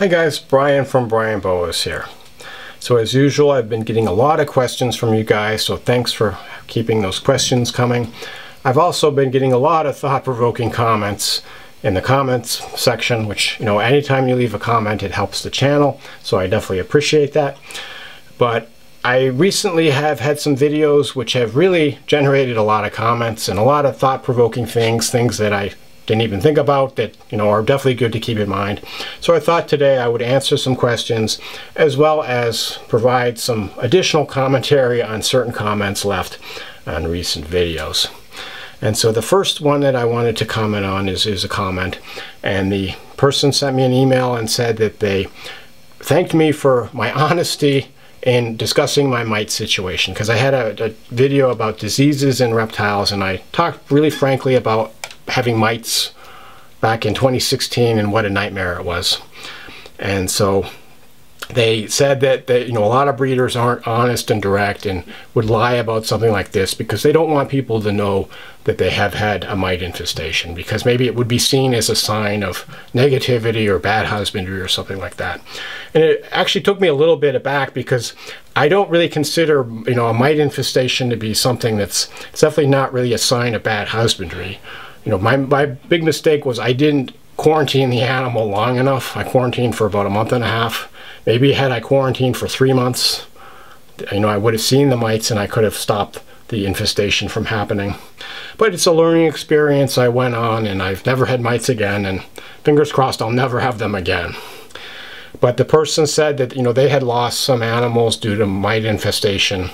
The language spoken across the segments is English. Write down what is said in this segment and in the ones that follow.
Hi guys, Brian from Boas here. So as usual, I've been getting a lot of questions from you guys, so thanks for keeping those questions coming. I've also been getting a lot of thought-provoking comments in the comments section, which, anytime you leave a comment, it helps the channel, so I definitely appreciate that. But I recently have had some videos which have really generated a lot of comments and a lot of thought-provoking things that I didn't even think about that are definitely good to keep in mind. So I thought today I would answer some questions as well as provide some additional commentary on certain comments left on recent videos. And so the first one that I wanted to comment on is a comment, and the person sent me an email and said that they thanked me for my honesty in discussing my mite situation, because I had a video about diseases in reptiles and I talked really frankly about having mites back in 2016 and what a nightmare it was. And so they said that a lot of breeders aren't honest and direct and would lie about something like this because they don't want people to know that they have had a mite infestation, because maybe it would be seen as a sign of negativity or bad husbandry or something like that. And it actually took me a little bit aback, because I don't really consider a mite infestation to be something it's definitely not really a sign of bad husbandry. My big mistake was I didn't quarantine the animal long enough. I quarantined for about a month and a half. Maybe had I quarantined for 3 months, I would have seen the mites and I could have stopped the infestation from happening. But it's a learning experience I went on, and I've never had mites again, and fingers crossed I'll never have them again. But the person said that they had lost some animals due to mite infestation,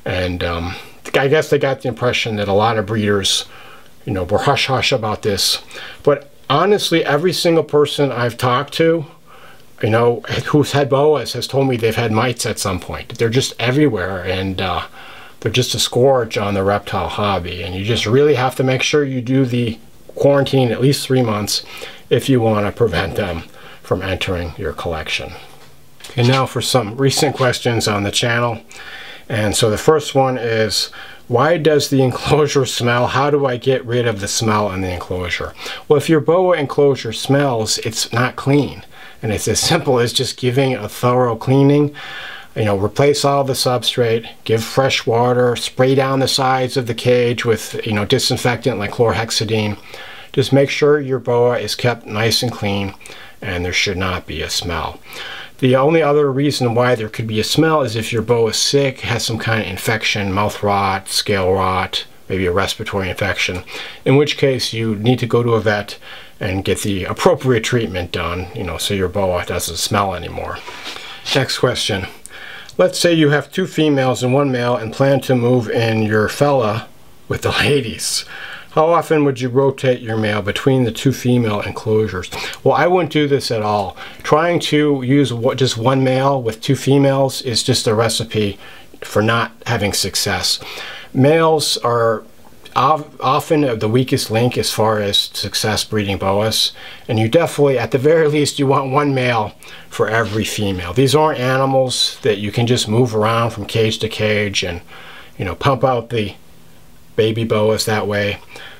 and I guess they got the impression that a lot of breeders were hush-hush about this. But honestly, every single person I've talked to who's had boas has told me they've had mites at some point. They're just everywhere, and they're just a scourge on the reptile hobby, and you just really have to make sure you do the quarantine at least 3 months if you want to prevent them from entering your collection. And now for some recent questions on the channel. And so the first one is, why does the enclosure smell? How do I get rid of the smell in the enclosure? Well, if your boa enclosure smells, it's not clean. And it's as simple as just giving a thorough cleaning. Replace all the substrate, give fresh water, spray down the sides of the cage with disinfectant like chlorhexidine. Just make sure your boa is kept nice and clean, and there should not be a smell. The only other reason why there could be a smell is if your boa is sick, has some kind of infection, mouth rot, scale rot, maybe a respiratory infection, in which case you need to go to a vet and get the appropriate treatment done, so your boa doesn't smell anymore. Next question. Let's say you have 2 females and 1 male and plan to move in your fella with the ladies. How often would you rotate your male between the 2 female enclosures? Well, I wouldn't do this at all. Trying to use just 1 male with 2 females is just a recipe for not having success. Males are often the weakest link as far as success breeding boas, and you definitely, at the very least, you want 1 male for every female. These aren't animals that you can just move around from cage to cage and pump out the baby boas that way.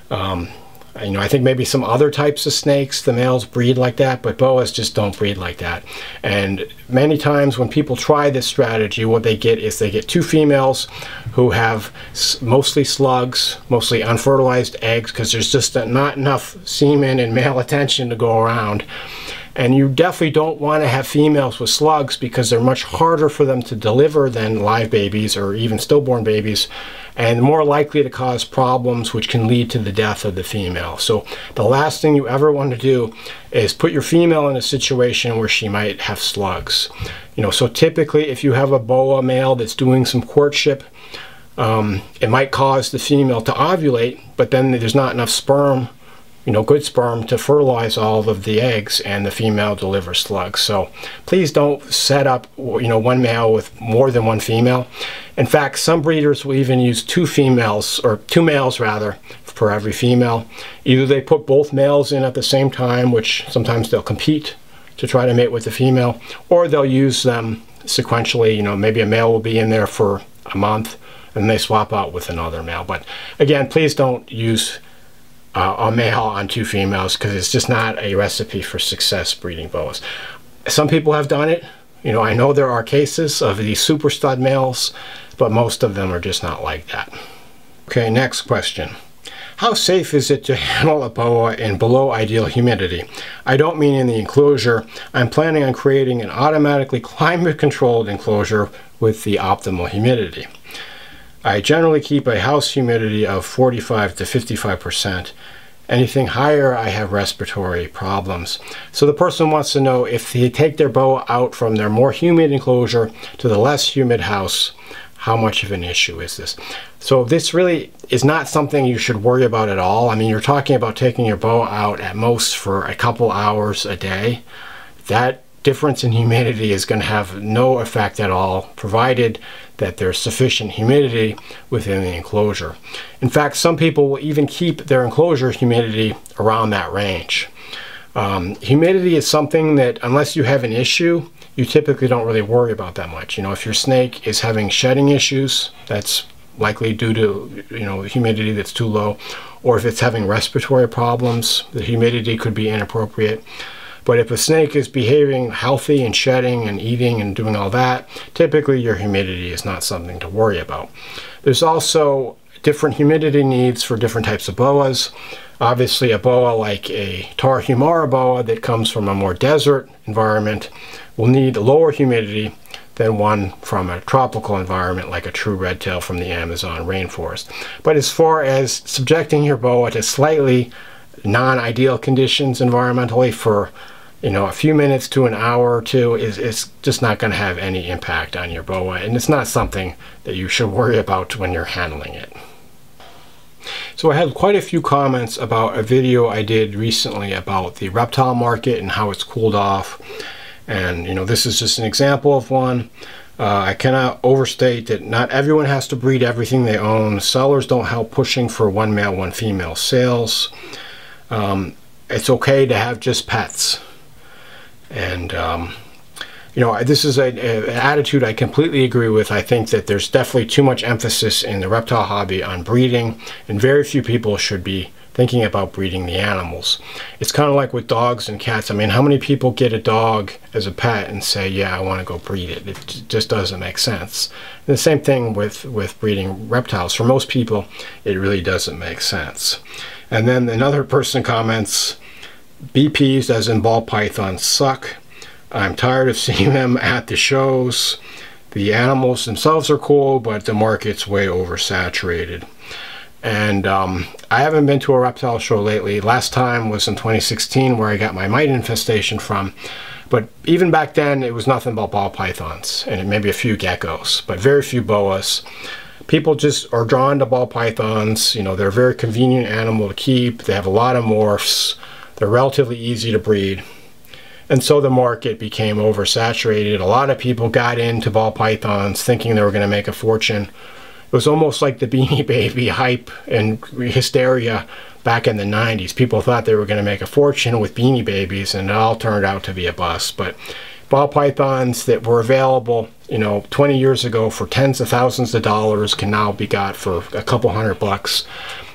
I think maybe some other types of snakes, the males breed like that, but boas just don't breed like that. And many times when people try this strategy, what they get is they get 2 females who have mostly slugs, mostly unfertilized eggs, because there's just not enough semen and male attention to go around. And you definitely don't want to have females with slugs, because they're much harder for them to deliver than live babies or even stillborn babies, and more likely to cause problems which can lead to the death of the female. So the last thing you ever want to do is put your female in a situation where she might have slugs. So typically if you have a boa male that's doing some courtship, it might cause the female to ovulate, but then there's not enough sperm, good sperm to fertilize all of the eggs, and the female delivers slugs. So please don't set up, 1 male with more than 1 female. In fact, some breeders will even use 2 females, or 2 males rather, for every female. Either they put both males in at the same time, which sometimes they'll compete to try to mate with the female, or they'll use them sequentially. Maybe a male will be in there for a month and they swap out with another male. But again, please don't use a male on 2 females, because it's just not a recipe for success breeding boas. Some people have done it. You know, I know there are cases of these super stud males, but most of them are just not like that. Okay, next question. How safe is it to handle a boa in below ideal humidity? I don't mean in the enclosure. I'm planning on creating an automatically climate-controlled enclosure with the optimal humidity. I generally keep a house humidity of 45 to 55%. Anything higher, I have respiratory problems. So the person wants to know if they take their boa out from their more humid enclosure to the less humid house, how much of an issue is this? So this really is not something you should worry about at all. I mean, you're talking about taking your boa out at most for a couple hours a day. That difference in humidity is going to have no effect at all, provided that there's sufficient humidity within the enclosure. In fact, some people will even keep their enclosure humidity around that range. Humidity is something that, unless you have an issue, you typically don't really worry about that much. You know, if your snake is having shedding issues, that's likely due to, you know, humidity that's too low, or if it's having respiratory problems, the humidity could be inappropriate. But if a snake is behaving healthy and shedding and eating and doing all that, typically your humidity is not something to worry about. There's also different humidity needs for different types of boas. Obviously, a boa like a Tarahumara boa that comes from a more desert environment will need lower humidity than one from a tropical environment like a true red tail from the Amazon rainforest. But as far as subjecting your boa to slightly non-ideal conditions environmentally for, you know, a few minutes to an hour or two, it's just not going to have any impact on your boa, and it's not something that you should worry about when you're handling it. So I had quite a few comments about a video I did recently about the reptile market and how it's cooled off. And, you know, this is just an example of one. I cannot overstate that not everyone has to breed everything they own. Sellers don't help pushing for one male, one female sales. It's okay to have just pets. And, you know, this is an attitude I completely agree with. I think that there's definitely too much emphasis in the reptile hobby on breeding, and very few people should be thinking about breeding the animals. It's kind of like with dogs and cats. I mean, how many people get a dog as a pet and say, yeah, I want to go breed it? It just doesn't make sense. And the same thing with breeding reptiles. For most people, it really doesn't make sense. And then another person comments, BPs, as in ball pythons, suck. I'm tired of seeing them at the shows. The animals themselves are cool, but the market's way oversaturated. And I haven't been to a reptile show lately. Last time was in 2016, where I got my mite infestation from. But even back then, it was nothing but ball pythons and maybe a few geckos, but very few boas. People just are drawn to ball pythons. You know, they're a very convenient animal to keep. They have a lot of morphs. They're relatively easy to breed. And so the market became oversaturated. A lot of people got into ball pythons thinking they were going to make a fortune. It was almost like the Beanie Baby hype and hysteria back in the 90s. People thought they were going to make a fortune with Beanie Babies, and it all turned out to be a bust. But ball pythons that were available, you know, 20 years ago for tens of thousands of dollars can now be got for a couple $100.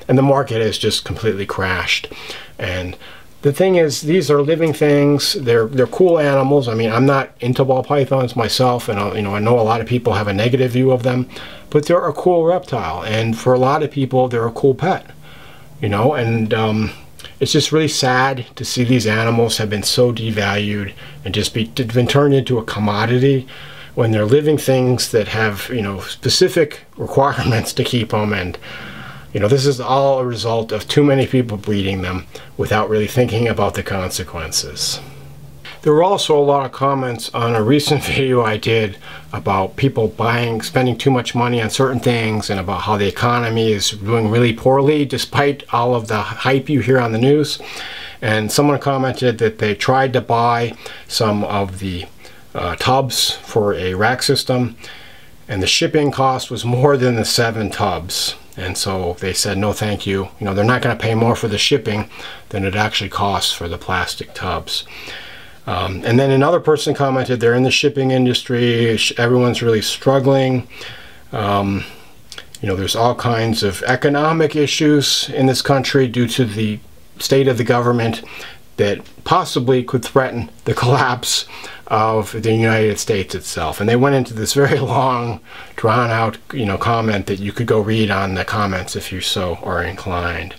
And the market has just completely crashed. And the thing is, these are living things. They're cool animals. I mean, I'm not into ball pythons myself, and you know, I know a lot of people have a negative view of them, but they're a cool reptile, and for a lot of people, they're a cool pet. You know, and it's just really sad to see these animals have been so devalued and just been turned into a commodity when they're living things that have, you know, specific requirements to keep them. And you know, this is all a result of too many people breeding them without really thinking about the consequences. There were also a lot of comments on a recent video I did about people spending too much money on certain things, and about how the economy is doing really poorly despite all of the hype you hear on the news. And someone commented that they tried to buy some of the tubs for a rack system, and the shipping cost was more than the 7 tubs. And so they said, no thank you. You know, they're not going to pay more for the shipping than it actually costs for the plastic tubs. And then another person commented, they're in the shipping industry, everyone's really struggling. You know, there's all kinds of economic issues in this country due to the state of the government that possibly could threaten the collapse of the United States itself. And they went into this very long, drawn out, comment that you could go read on the comments if you so are inclined.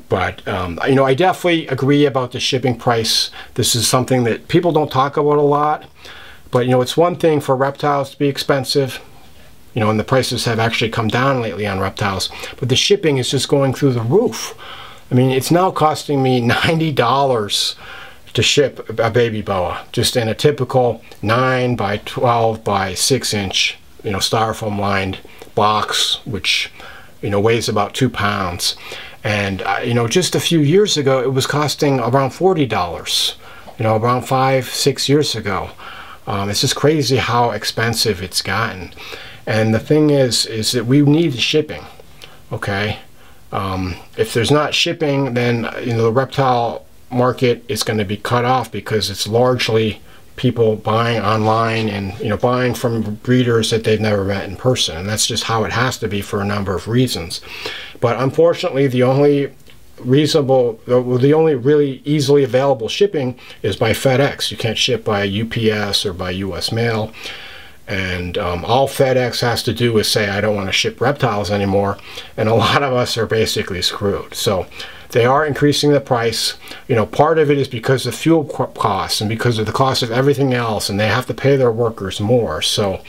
But, I definitely agree about the shipping price. This is something that people don't talk about a lot. But, it's one thing for reptiles to be expensive, and the prices have actually come down lately on reptiles. But the shipping is just going through the roof. I mean, it's now costing me $90 to ship a baby boa, just in a typical 9 by 12 by 6 inch, styrofoam lined box, which, weighs about 2 pounds. And, just a few years ago, it was costing around $40, around 5-6 years ago. It's just crazy how expensive it's gotten. And the thing is that we need the shipping, okay? If there's not shipping, then, the reptile market is going to be cut off, because it's largely people buying online and, buying from breeders that they've never met in person. And that's just how it has to be for a number of reasons. But unfortunately, the only really easily available shipping is by FedEx. You can't ship by UPS or by US mail. And all FedEx has to do is say, I don't want to ship reptiles anymore. And a lot of us are basically screwed. So they are increasing the price. Part of it is because of fuel costs and because of the cost of everything else. And they have to pay their workers more. So,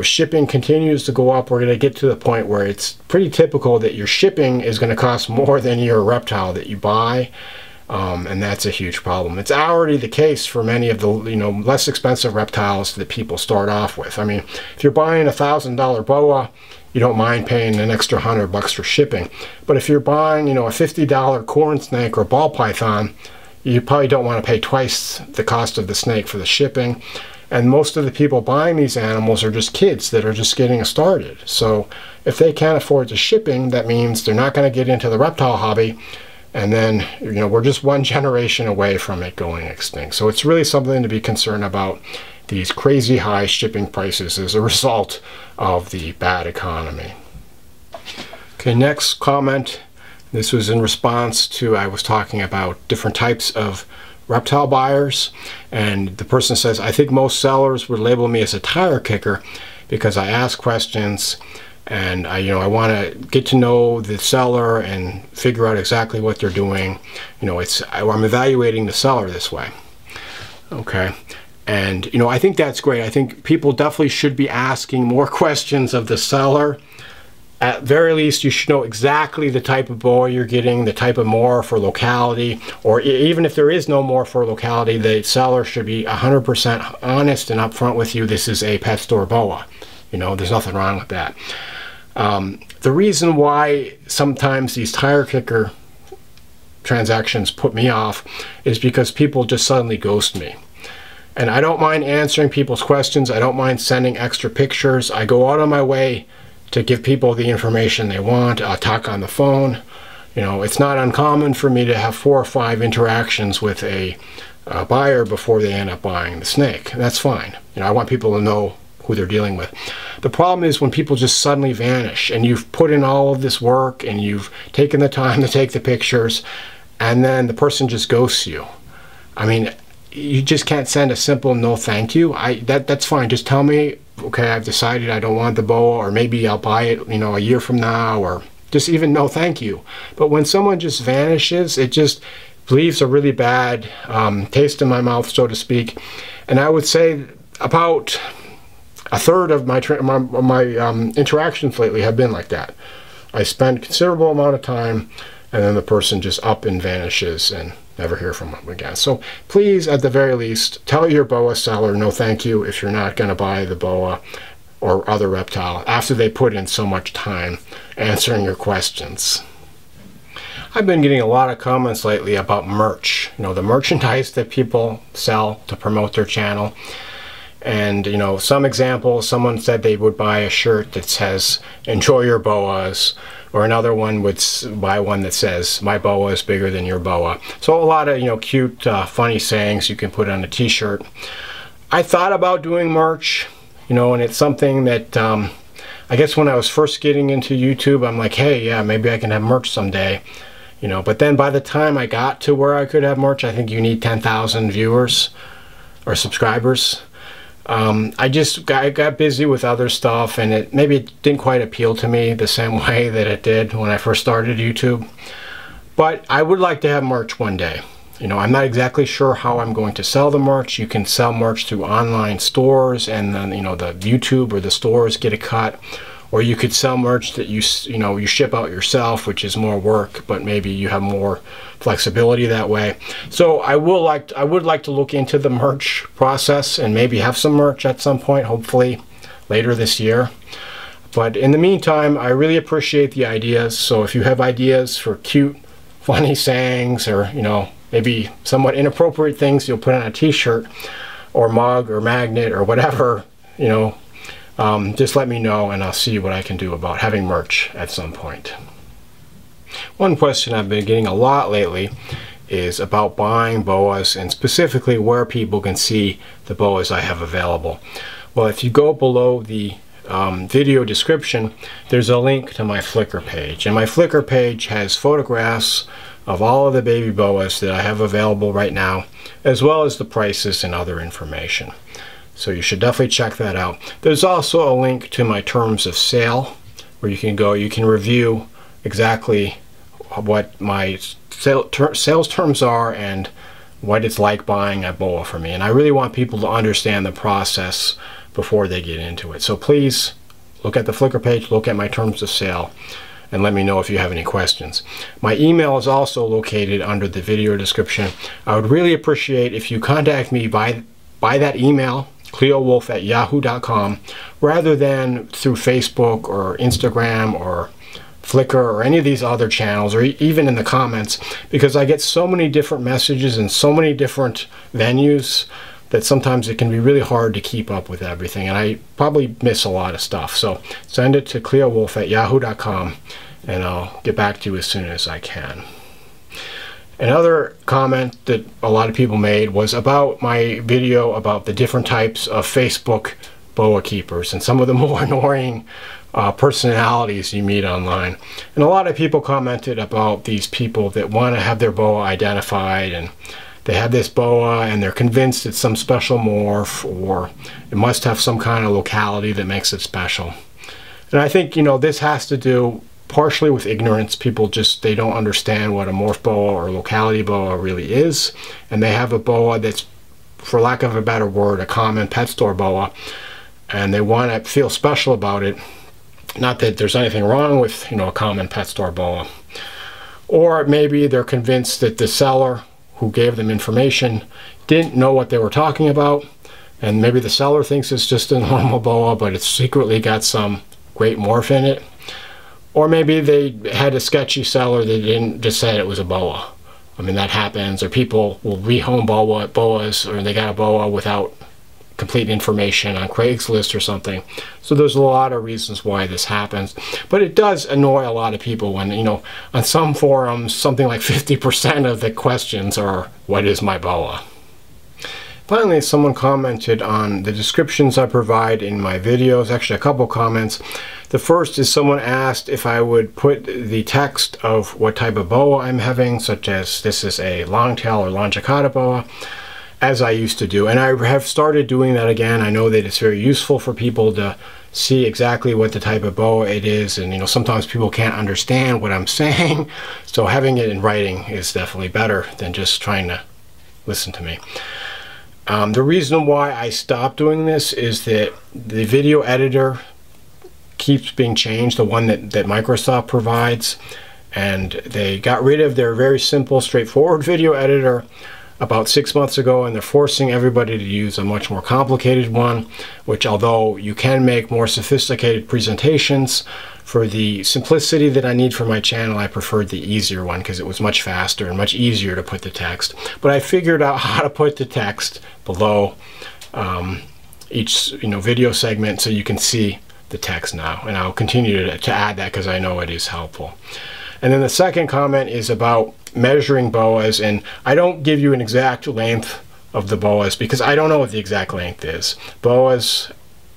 shipping continues to go up. We're going to get to the point where it's pretty typical that your shipping is going to cost more than your reptile that you buy. And that's a huge problem. It's already the case for many of the less expensive reptiles that people start off with. I mean, if you're buying a $1,000 boa, you don't mind paying an extra $100 for shipping. But if you're buying a $50 corn snake or ball python, you probably don't want to pay twice the cost of the snake for the shipping. And most of the people buying these animals are just kids that are just getting started. So if they can't afford the shipping, that means they're not going to get into the reptile hobby. And then, we're just one generation away from it going extinct. So it's really something to be concerned about, these crazy high shipping prices as a result of the bad economy. Okay, next comment. This was in response to, I was talking about different types of reptile buyers. And the person says, I think most sellers would label me as a tire kicker because I ask questions. And I want to get to know the seller and figure out exactly what they're doing. I'm evaluating the seller this way. Okay. And, I think that's great. I think people definitely should be asking more questions of the seller. At very least, you should know exactly the type of boa you're getting, the type of morph or locality, or even if there is no morph or locality, the seller should be 100% honest and upfront with you. This is a pet store boa. There's nothing wrong with that. The reason why sometimes these tire kicker transactions put me off is because people just suddenly ghost me. And I don't mind answering people's questions. I don't mind sending extra pictures. I go out of my way to give people the information they want. I'll talk on the phone. It's not uncommon for me to have 4 or 5 interactions with a buyer before they end up buying the snake. That's fine. I want people to know who they're dealing with. The problem is when people just suddenly vanish, and you've put in all of this work and you've taken the time to take the pictures, and then the person just ghosts you. I mean, you just can't send a simple no thank you. That's fine. Just tell me, okay, I've decided I don't want the boa, or maybe I'll buy it, a year from now, or just even no thank you. But when someone just vanishes, it just leaves a really bad taste in my mouth, so to speak. And I would say about a third of my interactions lately have been like that. I spend a considerable amount of time, and then the person just up and vanishes and never hear from them again. So please, at the very least, tell your boa seller no thank you if you're not going to buy the boa or other reptile after they put in so much time answering your questions. I've been getting a lot of comments lately about merch, the merchandise that people sell to promote their channel. And some examples, someone said they would buy a shirt that says enjoy your boas, or another one would buy one that says my boa is bigger than your boa. So a lot of cute funny sayings you can put on a t-shirt. I thought about doing merch, and it's something that I guess when I was first getting into YouTube, I'm like, hey, yeah, maybe I can have merch someday. But then by the time I got to where I could have merch, I think you need 10,000 viewers. or subscribers. I got busy with other stuff, and maybe it didn't quite appeal to me the same way that it did when I first started YouTube. But I would like to have merch one day. You know, I'm not exactly sure how I'm going to sell the merch. You can sell merch through online stores, and then, you know, the YouTube or the stores get a cut. Or you could sell merch that you ship out yourself, which is more work, but maybe you have more flexibility that way. So I would like to look into the merch process and maybe have some merch at some point, hopefully later this year. But in the meantime, I really appreciate the ideas. So if you have ideas for cute, funny sayings, or, you know, maybe somewhat inappropriate things you'll put on a t-shirt or mug or magnet or whatever, you know, just let me know, and I'll see what I can do about having merch at some point. One question I've been getting a lot lately is about buying boas, and specifically where people can see the boas I have available. Well, if you go below the video description, there's a link to my Flickr page, and my Flickr page has photographs of all of the baby boas that I have available right now, as well as the prices and other information. So you should definitely check that out. There's also a link to my terms of sale where you can go, you can review exactly what my sales terms are and what it's like buying a boa from me. And I really want people to understand the process before they get into it. So please look at the Flickr page, look at my terms of sale, and let me know if you have any questions. My email is also located under the video description. I would really appreciate if you contact me by that email, cleowolf@yahoo.com, rather than through Facebook or Instagram or Flickr or any of these other channels, or even in the comments, because I get so many different messages and so many different venues that sometimes it can be really hard to keep up with everything, and I probably miss a lot of stuff. So send it to cleowolf@yahoo.com, and I'll get back to you as soon as I can. Another comment that a lot of people made was about my video about the different types of Facebook boa keepers and some of the more annoying personalities you meet online. And a lot of people commented about these people that want to have their boa identified, and they have this boa and they're convinced it's some special morph, or it must have some kind of locality that makes it special. And I think, you know, this has to do partially with ignorance. People just, they don't understand what a morph boa or locality boa really is, and they have a boa that's, for lack of a better word, a common pet store boa, and they want to feel special about it. Not that there's anything wrong with, you know, a common pet store boa. Or maybe they're convinced that the seller who gave them information didn't know what they were talking about, and maybe the seller thinks it's just a normal boa, but it's secretly got some great morph in it. Or maybe they had a sketchy seller that didn't just say it was a boa. I mean, that happens. Or people will rehome boas, or they got a boa without complete information on Craigslist or something. So there's a lot of reasons why this happens. But it does annoy a lot of people when, you know, on some forums, something like 50% of the questions are, what is my boa? Finally, someone commented on the descriptions I provide in my videos. Actually, a couple comments. The first is someone asked if I would put the text of what type of boa I'm having, such as this is a longtail or longicata boa, as I used to do. And I have started doing that again. I know that it's very useful for people to see exactly what the type of boa it is, and, you know, sometimes people can't understand what I'm saying, so having it in writing is definitely better than just trying to listen to me. The reason why I stopped doing this is that the video editor keeps being changed, the one that Microsoft provides, and they got rid of their very simple, straightforward video editor about 6 months ago, and they're forcing everybody to use a much more complicated one, which, although you can make more sophisticated presentations, for the simplicity that I need for my channel, I preferred the easier one because it was much faster and much easier to put the text. But I figured out how to put the text below each, you know, video segment, so you can see the text now, and I'll continue to add that because I know it is helpful. And then the second comment is about measuring boas, and I don't give you an exact length of the boas because I don't know what the exact length is. Boas,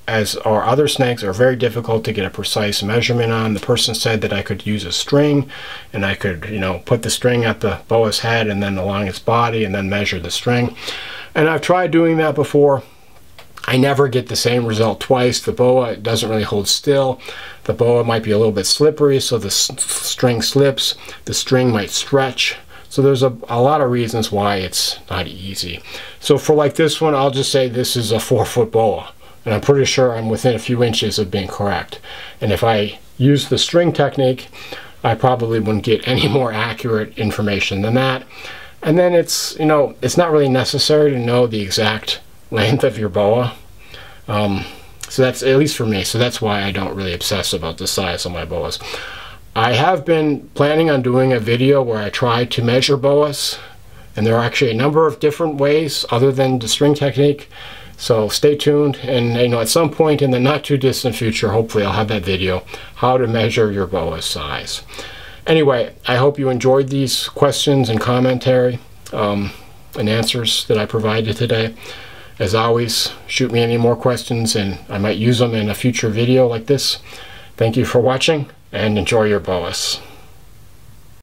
as are other snakes, are very difficult to get a precise measurement on. The person said that I could use a string, and I could, you know, put the string at the boa's head and then along its body and then measure the string. And I've tried doing that before. I never get the same result twice. The boa doesn't really hold still. The boa might be a little bit slippery, so the string slips. The string might stretch. So there's a lot of reasons why it's not easy. So for like this one, I'll just say this is a 4-foot boa. And I'm pretty sure I'm within a few inches of being correct. And if I use the string technique, I probably wouldn't get any more accurate information than that. And then it's, you know, it's not really necessary to know the exact length of your boa. So that's, at least for me, so that's why I don't really obsess about the size of my boas. I have been planning on doing a video where I try to measure boas, and there are actually a number of different ways other than the string technique. So stay tuned, and you know, at some point in the not too distant future, hopefully I'll have that video, how to measure your boa size. Anyway, I hope you enjoyed these questions and commentary and answers that I provided today. As always, shoot me any more questions and I might use them in a future video like this. Thank you for watching and enjoy your boas.